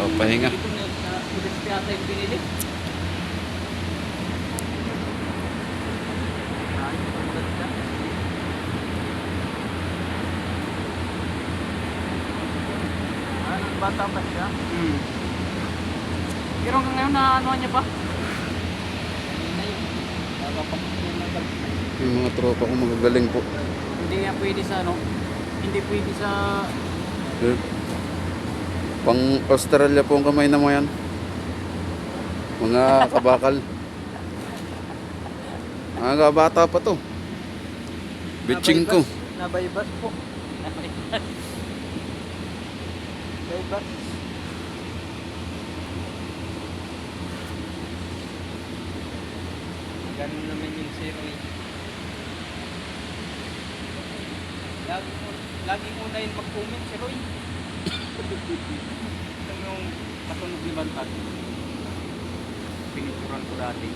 Papahinga. Ito na sa Udespe ata yung pinili. Ayos, ang ganda. Bata pa siya? Pero hanggang ngayon na ano niya pa? Yung mga tropa ko magagaling po. Hindi nga pwede sa ano? Hindi pwede sa... Eh, pang Australia po ang kamay na mo yan. Mga kabakal. Mga bata pa to. Bitching ko. Nabaybas po. Baybas. Ganun naman yung zero eh. Lagi mo na yun mag-comment si Roy. Ito yung katunog ni Bantag. Pinituran ko dati.